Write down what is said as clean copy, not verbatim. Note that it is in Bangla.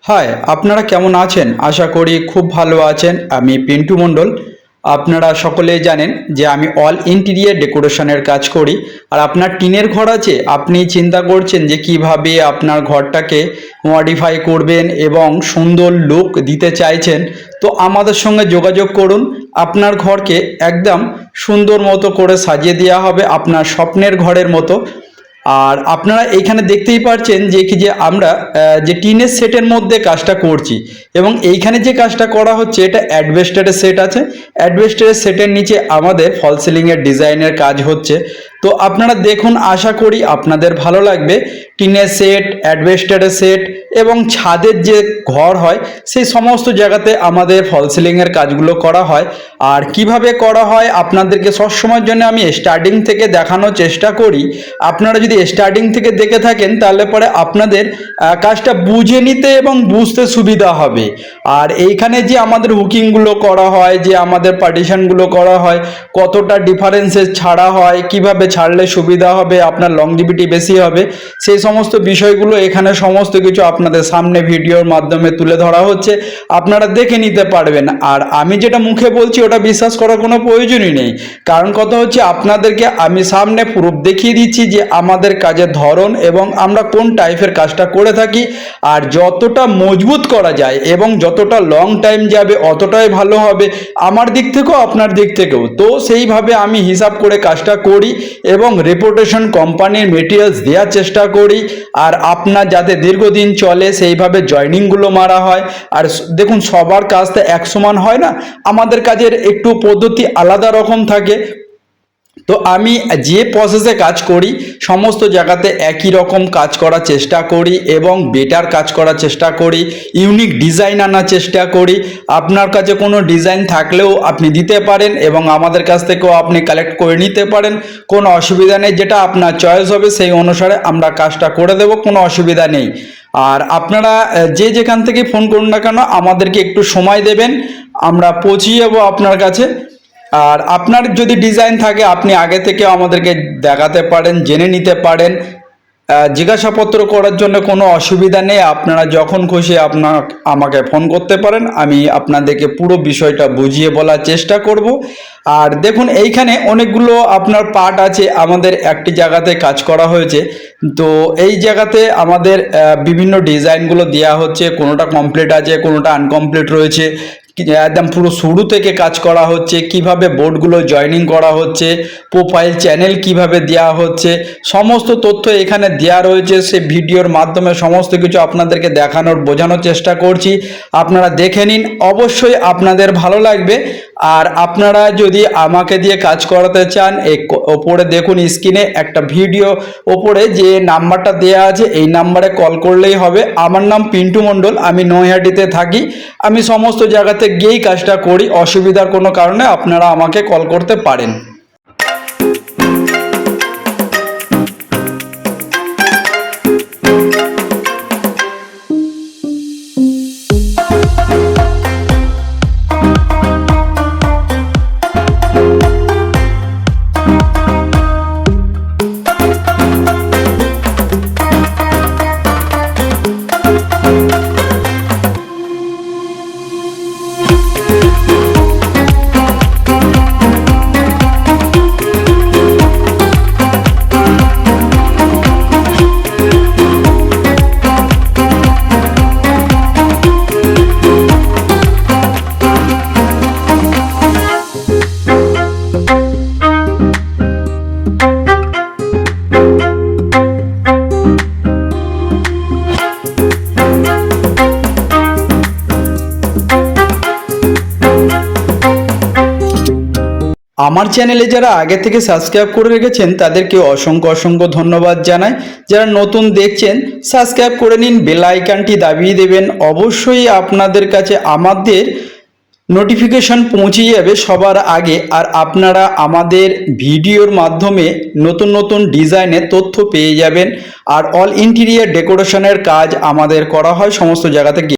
হাই, আপনারা কেমন আছেন? আশা করি খুব ভালো আছেন। আমি পিন্টু মণ্ডল। আপনারা সকলেই জানেন যে আমি অল ইন্টেরিয়ার ডেকোরেশনের কাজ করি। আর আপনার টিনের ঘর আছে, আপনি চিন্তা করছেন যে কিভাবে আপনার ঘরটাকে মডিফাই করবেন এবং সুন্দর লুক দিতে চাইছেন, তো আমাদের সঙ্গে যোগাযোগ করুন। আপনার ঘরকে একদম সুন্দর মতো করে সাজিয়ে দেওয়া হবে, আপনার স্বপ্নের ঘরের মতো। আর আপনারা এইখানে দেখতেই পাচ্ছেন যে আমরা যে টিনের সেটের মধ্যে কাজটা করছি, এবং এইখানে যে কাজটা করা হচ্ছে এটা অ্যাডভেস্টারের সেট আছে। অ্যাডভেস্টারের সেটের নিচে আমাদের ফল সিলিংয়ের ডিজাইনের কাজ হচ্ছে। তো আপনারা দেখুন, আশা করি আপনাদের ভালো লাগবে। টিনের সেট, অ্যাডভেস্টারের সেট এবং ছাদের যে ঘর হয় সেই সমস্ত জায়গাতে আমাদের ফল সিলিংয়ের কাজগুলো করা হয়। আর কিভাবে করা হয় আপনাদেরকে সবসময়ের জন্য আমি স্টার্টিং থেকে দেখানোর চেষ্টা করি। আপনারা যদি স্টার্টিং থেকে দেখে থাকেন তাহলে পরে আপনাদের কাজটা বুঝে নিতে এবং বুঝতে সুবিধা হবে। আর এইখানে যে আমাদের হুকিংগুলো করা হয়, যে আমাদের পার্টিশনগুলো করা হয়, কতটা ডিফারেন্সে ছাড়া হয়, কিভাবে ছাড়লে সুবিধা হবে, আপনার লংজিভিটি বেশি হবে, সেই সমস্ত বিষয়গুলো এখানে সমস্ত কিছু আপনাদের সামনে ভিডিওর মাধ্যমে তুলে ধরা হচ্ছে। আপনারা দেখে নিতে পারবেন। আর আমি যেটা মুখে বলছি ওটা বিশ্বাস করার কোনো প্রয়োজনই নেই, কারণ কথা হচ্ছে আপনাদেরকে আমি সামনে প্রুফ দেখিয়ে দিচ্ছি যে আমাদের কাজের ধরন এবং আমরা কোন টাইপের কাজটা করে থাকি। আর যতটা মজবুত করা যায় এবং যতটা লং টাইম যাবে অতটাই ভালো হবে, আমার দিক থেকেও আপনার দিক থেকেও। তো সেইভাবে আমি হিসাব করে কাজটা করি এবং রেপুটেশন কোম্পানির মেটেরিয়ালস দেওয়ার চেষ্টা করি। আর আপনার যাতে দীর্ঘদিন চলে সেইভাবে জয়েনিংগুলো মারা হয়। আর দেখুন, সবার কাজ তো এক সমান হয় না, আমাদের কাজের একটু পদ্ধতি আলাদা রকম থাকে। তো আমি যে প্রসেসে কাজ করি সমস্ত জায়গাতে একই রকম কাজ করার চেষ্টা করি এবং বেটার কাজ করার চেষ্টা করি, ইউনিক ডিজাইন আনার চেষ্টা করি। আপনার কাছে কোনো ডিজাইন থাকলেও আপনি দিতে পারেন এবং আমাদের কাছ থেকেও আপনি কালেক্ট করে নিতে পারেন, কোনো অসুবিধা নেই। যেটা আপনার চয়েস হবে সেই অনুসারে আমরা কাজটা করে দেব, কোনো অসুবিধা নেই। আর আপনারা যে যেখান থেকে ফোন করুন না কেন আমাদেরকে একটু সময় দেবেন, আমরা পৌঁছে যাবো আপনার কাছে। আর আপনার যদি ডিজাইন থাকে আপনি আগে থেকে আমাদেরকে দেখাতে পারেন, জেনে নিতে পারেন। জিজ্ঞাসাপত্র করার জন্য কোনো অসুবিধা নেই। আপনারা যখন খুশি আমাকে ফোন করতে পারেন, আমি আপনাদেরকে পুরো বিষয়টা বুঝিয়ে বলার চেষ্টা করব। আর দেখুন, এইখানে অনেকগুলো আপনার পার্ট আছে, আমাদের একটি জায়গাতে কাজ করা হয়েছে। তো এই জায়গাতে আমাদের বিভিন্ন ডিজাইনগুলো দেওয়া হচ্ছে, কোনোটা কমপ্লিট আছে, কোনোটা আনকমপ্লিট রয়েছে। একদম পুরো শুরু থেকে কাজ করা হচ্ছে, কিভাবে বোর্ডগুলো জয়েনিং করা হচ্ছে, প্রোফাইল চ্যানেল কিভাবে দেওয়া হচ্ছে, সমস্ত তথ্য এখানে দেওয়া রয়েছে। সে ভিডিওর মাধ্যমে সমস্ত কিছু আপনাদেরকে দেখানোর বোঝানোর চেষ্টা করছি। আপনারা দেখে নিন, অবশ্যই আপনাদের ভালো লাগবে। আর আপনারা যদি আমাকে দিয়ে কাজ করাতে চান, ওপরে দেখুন স্ক্রিনে একটা ভিডিও ওপরে যে নাম্বারটা দেওয়া আছে, এই নাম্বারে কল করলেই হবে। আমার নাম পিন্টু মণ্ডল, আমি নৈহাটিতে থাকি। আমি সমস্ত জায়গাতে গিয়েই কাজটা করি, অসুবিধার কোনো কারণে আপনারা আমাকে কল করতে পারেন। আমার চ্যানেলে যারা আগে থেকে সাবস্ক্রাইব করে রেখেছেন তাদেরকে অসংখ্য অসংখ্য ধন্যবাদ জানাই। যারা নতুন দেখছেন সাবস্ক্রাইব করে নিন, বেল আইকনটি দাবিয়ে দেবেন। অবশ্যই আপনাদের কাছে আমাদের নোটিফিকেশন পৌঁছে যাবে সবার আগে। আর আপনারা আমাদের ভিডিওর মাধ্যমে নতুন নতুন ডিজাইনের তথ্য পেয়ে যাবেন। আর অল ইন্টেরিয়ার ডেকোরেশনের কাজ আমাদের করা হয় সমস্ত জায়গাতে।